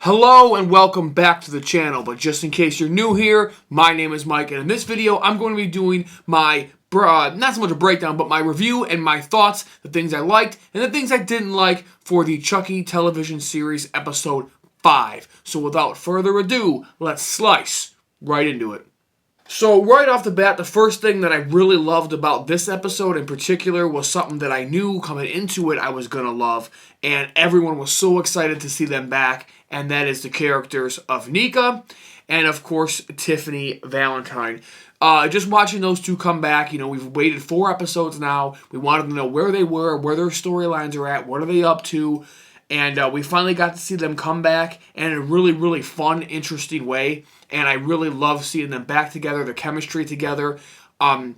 Hello and welcome back to the channel, but just in case you're new here, my name is Mike, and in this video I'm going to be doing my, not so much a breakdown, but my review and my thoughts, the things I liked and the things I didn't like for the Chucky television series episode 5. So without further ado, let's slice right into it. So right off the bat, the first thing that I really loved about this episode in particular was something that I knew coming into it I was going to love, and everyone was so excited to see them back, and that is the characters of Nika and, of course, Tiffany Valentine. Just watching those two come back, we've waited 4 episodes now. We wanted to know where they were, where their storylines are at, what are they up to, and we finally got to see them come back in a really, really fun, interesting way. And I really love seeing them back together, the chemistry together. And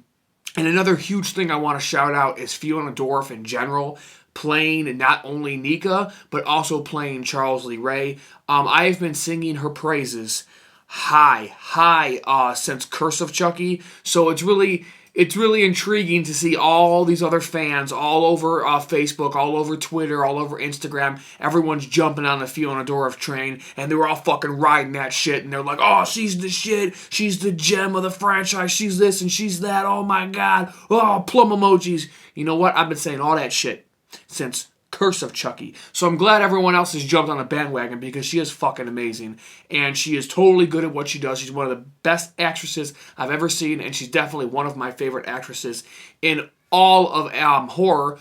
another huge thing I want to shout out is Fiona Dorff in general, playing not only Nika, but also playing Charles Lee Ray. I have been singing her praises high since Curse of Chucky. So it's really intriguing to see all these other fans all over Facebook, all over Twitter, all over Instagram. Everyone's jumping on the Fiona Dorff train, and they were all fucking riding that shit, and they're like, oh, she's the shit, she's the gem of the franchise, she's this and she's that, oh my god, oh, plum emojis. You know what? I've been saying all that shit since Curse of Chucky. So I'm glad everyone else has jumped on the bandwagon because she is fucking amazing. And she is totally good at what she does. She's one of the best actresses I've ever seen, and she's definitely one of my favorite actresses in all of horror.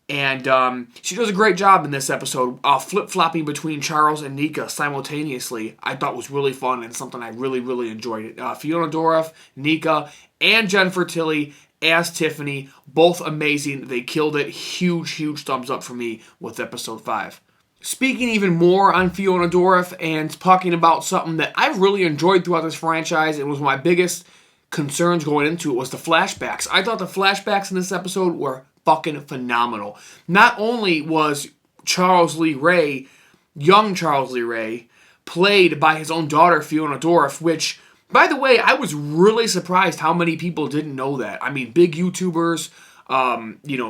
And she does a great job in this episode, flip-flopping between Charles and Nika simultaneously. I thought was really fun and something I really, really enjoyed. Fiona Dorff, Nika, and Jennifer Tilly as Tiffany, both amazing. They killed it. Huge thumbs up for me with episode 5. Speaking even more on Fiona Dorff and talking about something that I've really enjoyed throughout this franchise, it was my biggest concerns going into it, was the flashbacks. I thought the flashbacks in this episode were fucking phenomenal. Not only was Charles Lee Ray, young Charles Lee Ray, played by his own daughter, Fiona Dorff, which, by the way, I was really surprised how many people didn't know that. I mean, big YouTubers,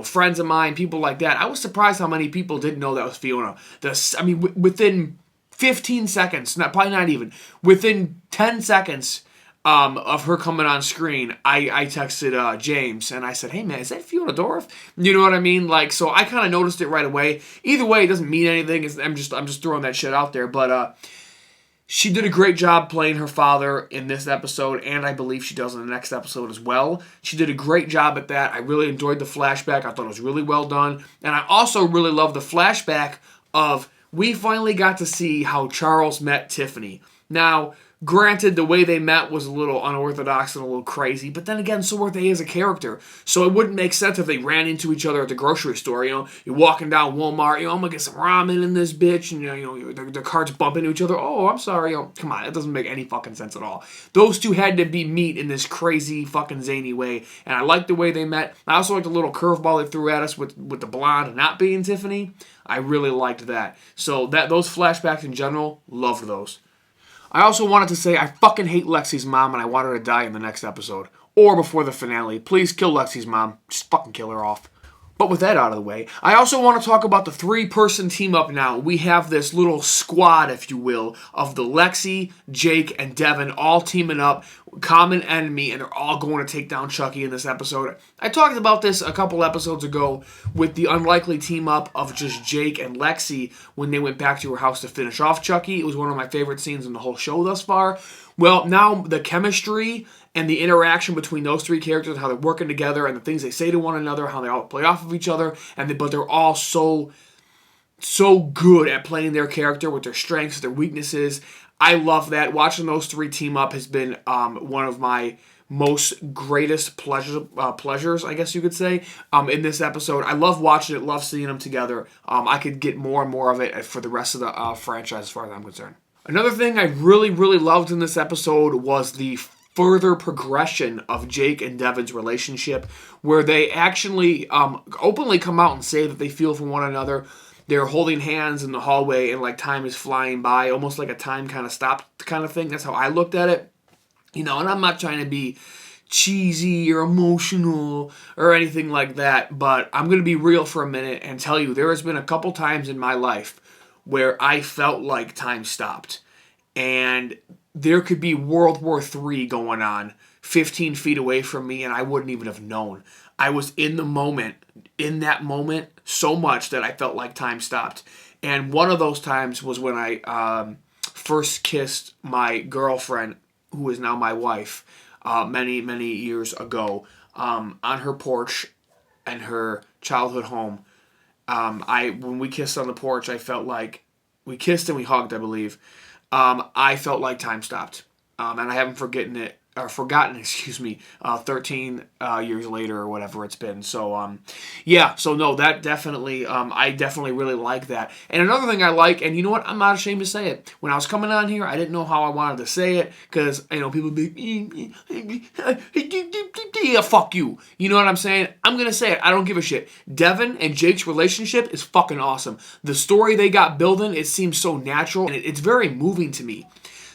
friends of mine, people like that. I was surprised how many people didn't know that was Fiona. Within 15 seconds, probably not even, within 10 seconds of her coming on screen, I texted James, and I said, hey man, is that Fiona Dorff? You know what I mean? So I kind of noticed it right away. Either way, it doesn't mean anything. I'm just throwing that shit out there, but she did a great job playing her father in this episode, and I believe she does in the next episode as well. She did a great job at that. I really enjoyed the flashback. I thought it was really well done. And I also really love the flashback of we finally got to see how Charles met Tiffany. Now, granted, the way they met was a little unorthodox and a little crazy, but then again, so are they as a character. So it wouldn't make sense if they ran into each other at the grocery store. You're walking down Walmart, I'm gonna get some ramen in this bitch, and the carts bump into each other. Oh, I'm sorry. Come on, it doesn't make any fucking sense at all. Those two had to meet in this crazy fucking zany way, and I liked the way they met. I also liked the little curveball they threw at us with the blonde not being Tiffany. I really liked that. So those flashbacks in general, loved those. I also wanted to say I fucking hate Lexi's mom, and I want her to die in the next episode. Or before the finale. Please kill Lexi's mom. Just fucking kill her off. But with that out of the way, I also want to talk about the 3-person team up now. We have this little squad, if you will, of the Lexi, Jake, and Devin all teaming up, common enemy, and they're all going to take down Chucky in this episode. I talked about this a couple episodes ago with the unlikely team up of just Jake and Lexi when they went back to her house to finish off Chucky. It was one of my favorite scenes in the whole show thus far. Well, now the chemistry and the interaction between those 3 characters, how they're working together, and the things they say to one another, how they all play off of each other, but they're all so good at playing their character with their strengths, their weaknesses. I love that. Watching those 3 team up has been one of my most greatest pleasures, I guess you could say, in this episode. I love watching it, love seeing them together. I could get more and more of it for the rest of the franchise as far as I'm concerned. Another thing I really loved in this episode was the further progression of Jake and Devin's relationship, where they actually openly come out and say that they feel for one another. They're holding hands in the hallway, and time is flying by, almost like a time kind of stop kind of thing. That's how I looked at it. And I'm not trying to be cheesy or emotional or anything like that, but I'm going to be real for a minute and tell you there has been a couple times in my life where I felt like time stopped. And there could be World War III going on 15 feet away from me, and I wouldn't even have known. I was in that moment, so much that I felt like time stopped. And one of those times was when I first kissed my girlfriend, who is now my wife, many, many years ago, on her porch in her childhood home. When we kissed on the porch, I felt like we kissed and we hugged, I believe. I felt like time stopped, and I haven't forgotten, 13 years later or whatever it's been. So, yeah, so no, that definitely, I definitely really like that. And another thing I like, and you know what, I'm not ashamed to say it. When I was coming on here, I didn't know how I wanted to say it, because, people would be, yeah, fuck you. You know what I'm saying? I'm going to say it. I don't give a shit. Devin and Jake's relationship is fucking awesome. The story they got building, it seems so natural, and it's very moving to me.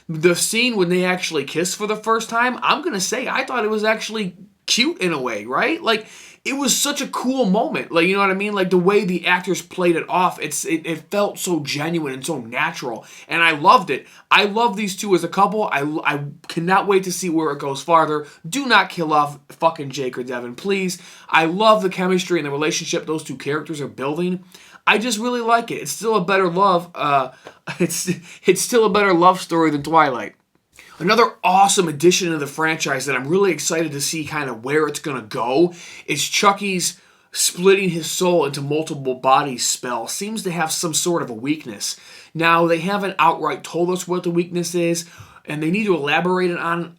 The scene when they actually kiss for the first time, I'm going to say I thought it was actually cute in a way, right? Like, it was such a cool moment. Like, you know what I mean? Like, the way the actors played it off, it felt so genuine and so natural. And I loved it. I love these two as a couple. I cannot wait to see where it goes farther. Do not kill off fucking Jake or Devin, please. I love the chemistry and the relationship those two characters are building. I just really like it. It's still a better love. It's still a better love story than Twilight. Another awesome addition to the franchise that I'm really excited to see kind of where it's going to go is Chucky's splitting his soul into multiple bodies spell. Seems to have some sort of a weakness. Now, they haven't outright told us what the weakness is, and they need to elaborate on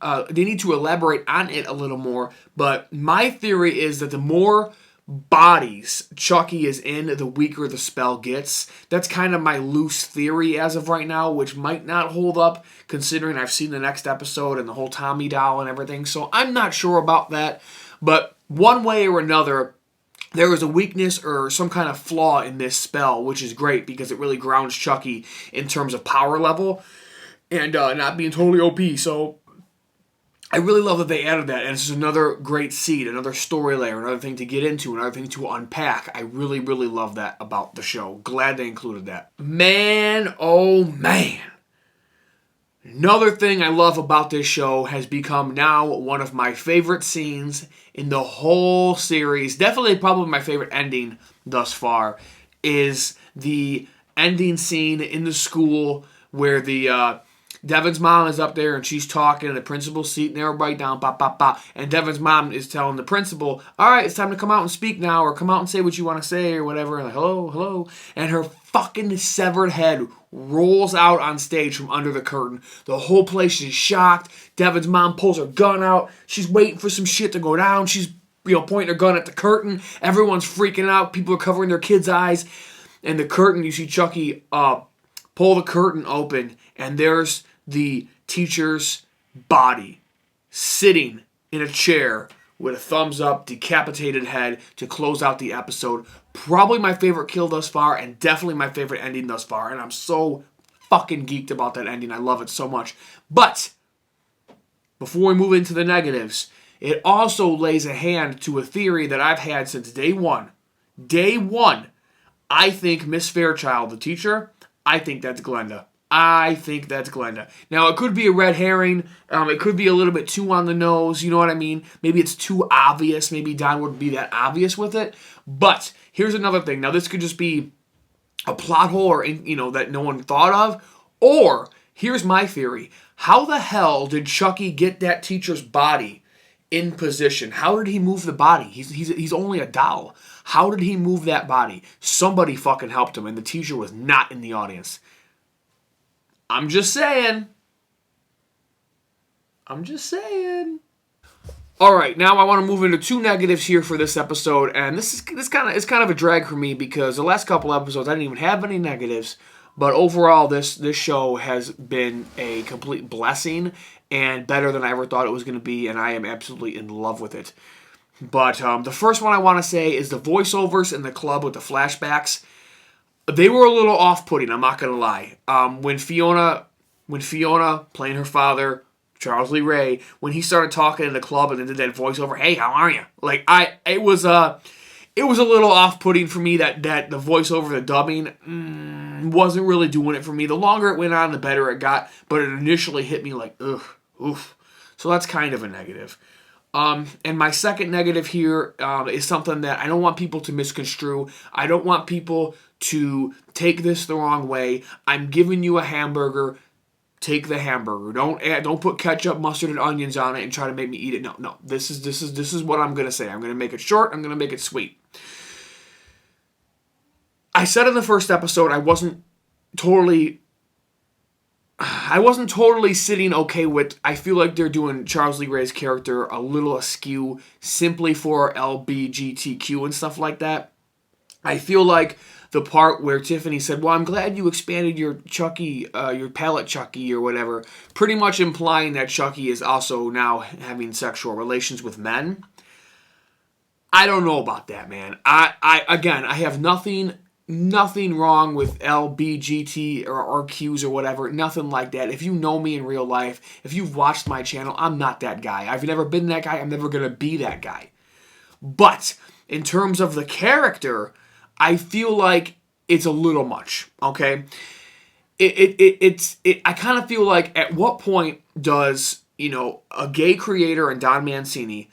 it a little more. But my theory is that the more bodies Chucky is in, the weaker the spell gets. That's kind of my loose theory as of right now, which might not hold up considering I've seen the next episode and the whole Tommy doll and everything. So I'm not sure about that. But one way or another, there is a weakness or some kind of flaw in this spell, which is great because it really grounds Chucky in terms of power level and not being totally OP. So I really love that they added that, and it's just another great seed, another story layer, another thing to get into, another thing to unpack. I really, really love that about the show. Glad they included that. Man, oh man. Another thing I love about this show has become now one of my favorite scenes in the whole series. Definitely probably my favorite ending thus far is the ending scene in the school where the Devin's mom is up there and she's talking in the principal's seat and everybody down, pop, pop, pop. And Devin's mom is telling the principal, all right, it's time to come out and speak now or come out and say what you want to say or whatever. And like, hello, hello. And her fucking severed head rolls out on stage from under the curtain. The whole place is shocked. Devin's mom pulls her gun out. She's waiting for some shit to go down. She's pointing her gun at the curtain. Everyone's freaking out. People are covering their kids' eyes. And the curtain, you see Chucky pull the curtain open, and there's the teacher's body sitting in a chair with a thumbs up, decapitated head to close out the episode. Probably my favorite kill thus far, and definitely my favorite ending thus far. And I'm so fucking geeked about that ending. I love it so much. But before we move into the negatives, it also lays a hand to a theory that I've had since day one. Day one. I think Miss Fairchild, the teacher, I think that's Glenda. I think that's Glenda. Now, it could be a red herring. It could be a little bit too on the nose. You know what I mean? Maybe it's too obvious. Maybe Don wouldn't be that obvious with it. But here's another thing. Now, this could just be a plot hole or, that no one thought of. Or, here's my theory. How the hell did Chucky get that teacher's body in position? How did he move the body? He's only a doll. How did he move that body? Somebody fucking helped him, and the teacher was not in the audience. I'm just saying. All right, now I want to move into two negatives here for this episode, and this kind of a drag for me because the last couple episodes I didn't even have any negatives, but overall this show has been a complete blessing and better than I ever thought it was going to be, and I am absolutely in love with it. But the first one I want to say is the voiceovers in the club with the flashbacks. They were a little off-putting, I'm not going to lie. When Fiona playing her father, Charles Lee Ray, when he started talking in the club and then did that voiceover, hey, how are you? It was a little off-putting for me that the voiceover, the dubbing, wasn't really doing it for me. The longer it went on, the better it got, but it initially hit me like, ugh, oof. So that's kind of a negative. And my second negative here is something that I don't want people to misconstrue. I don't want people to take this the wrong way. I'm giving you a hamburger. Take the hamburger. Don't put ketchup, mustard, and onions on it and try to make me eat it. No. This is what I'm gonna say. I'm gonna make it short. I'm gonna make it sweet. I said in the first episode I wasn't totally sitting okay with. I feel like they're doing Charles Lee Ray's character a little askew simply for LBGTQ and stuff like that. I feel like the part where Tiffany said, well, I'm glad you expanded your Chucky, your palette Chucky or whatever, pretty much implying that Chucky is also now having sexual relations with men. I don't know about that, man. I have nothing wrong with LBGT or RQs or whatever. Nothing like that. If you know me in real life, if you've watched my channel, I'm not that guy. I've never been that guy. I'm never going to be that guy. But in terms of the character, I feel like it's a little much, okay? I kind of feel like at what point does, a gay creator and Don Mancini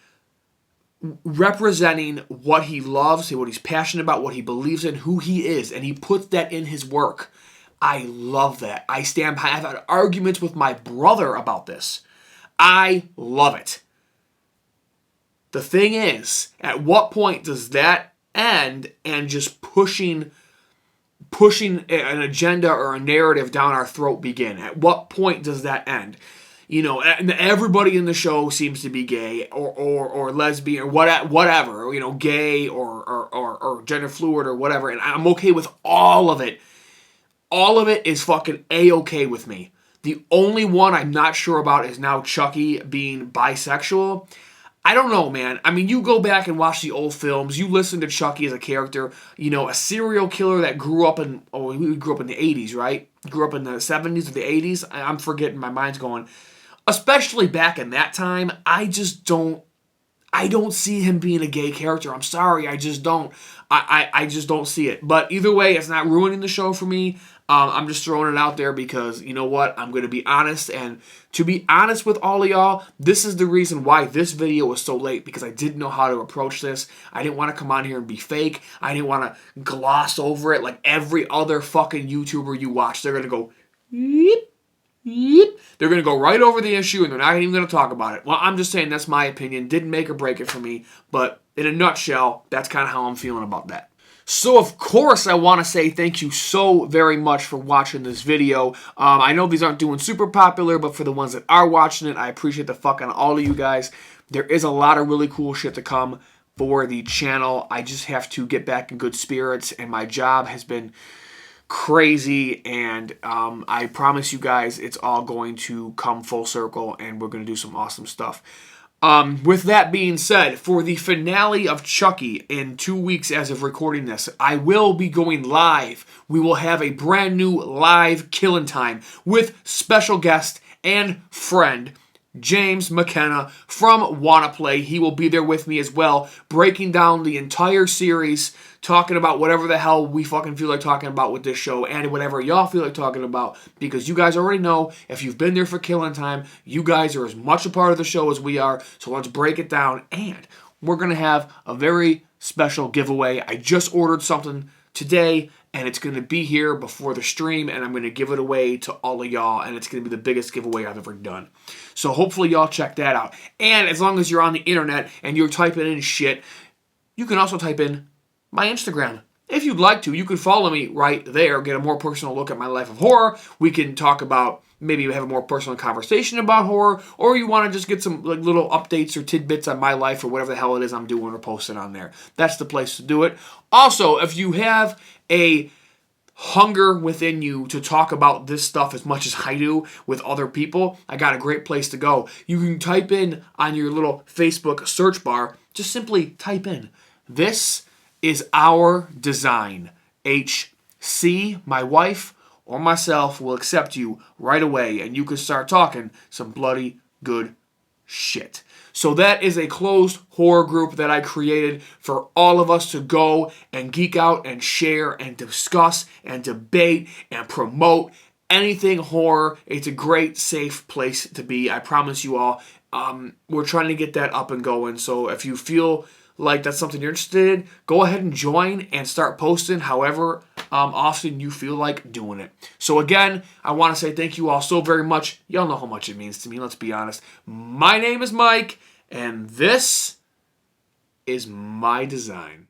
representing what he loves, what he's passionate about, what he believes in, who he is, and he puts that in his work. I love that. I stand by. I've had arguments with my brother about this. I love it. The thing is, at what point does that end and just pushing an agenda or a narrative down our throat begin? At what point does that end? And everybody in the show seems to be gay or lesbian or whatever, gay or gender fluid or whatever, and I'm okay with all of it. All of it is fucking A-okay with me. The only one I'm not sure about is now Chucky being bisexual. I don't know, man. I mean, you go back and watch the old films. You listen to Chucky as a character. A serial killer that grew up in the 80s, right? Grew up in the 70s or the 80s. I'm forgetting. My mind's going. Especially back in that time, I don't see him being a gay character. I'm sorry, I just don't. I just don't see it. But either way, it's not ruining the show for me. I'm just throwing it out there because, you know what, I'm going to be honest. And to be honest with all of y'all, this is the reason why this video was so late, because I didn't know how to approach this. I didn't want to come on here and be fake. I didn't want to gloss over it like every other fucking YouTuber you watch. They're going to go, yeep. They're going to go right over the issue and they're not even going to talk about it. Well, I'm just saying that's my opinion. Didn't make or break it for me. But in a nutshell, that's kind of how I'm feeling about that. So, of course, I want to say thank you so very much for watching this video. I know these aren't doing super popular, but for the ones that are watching it, I appreciate the fuck out of all of you guys. There is a lot of really cool shit to come for the channel. I just have to get back in good spirits, and my job has been crazy, and I promise you guys it's all going to come full circle, and we're going to do some awesome stuff. With that being said, for the finale of Chucky in 2 weeks as of recording this, I will be going live. We will have a brand new live Killin' Time with special guest and friend James McKenna from Wanna Play. He will be there with me as well, breaking down the entire series, talking about whatever the hell we fucking feel like talking about with this show, and whatever y'all feel like talking about, because you guys already know, if you've been there for Killin' Time, you guys are as much a part of the show as we are, so let's break it down, and we're going to have a very special giveaway. I just ordered something today, and it's going to be here before the stream, and I'm going to give it away to all of y'all, and it's going to be the biggest giveaway I've ever done. So hopefully y'all check that out. And as long as you're on the internet and you're typing in shit, you can also type in my Instagram. If you'd like to, you can follow me right there, get a more personal look at my life of horror. We can talk about, maybe have a more personal conversation about horror, or you want to just get some like little updates or tidbits on my life or whatever the hell it is I'm doing or posting on there. That's the place to do it. Also, if you have a hunger within you to talk about this stuff as much as I do with other people, I got a great place to go. You can type in on your little Facebook search bar, just simply type in, "This is our design." HC, my wife, or myself will accept you right away, and you can start talking some bloody good shit. So that is a closed horror group that I created for all of us to go and geek out and share and discuss and debate and promote anything horror. It's a great, safe place to be. I promise you all. We're trying to get that up and going. So if you feel like that's something you're interested in, go ahead and join and start posting however often you feel like doing it. So again, I want to say thank you all so very much. Y'all know how much it means to me, let's be honest. My name is Mike, and this is my design.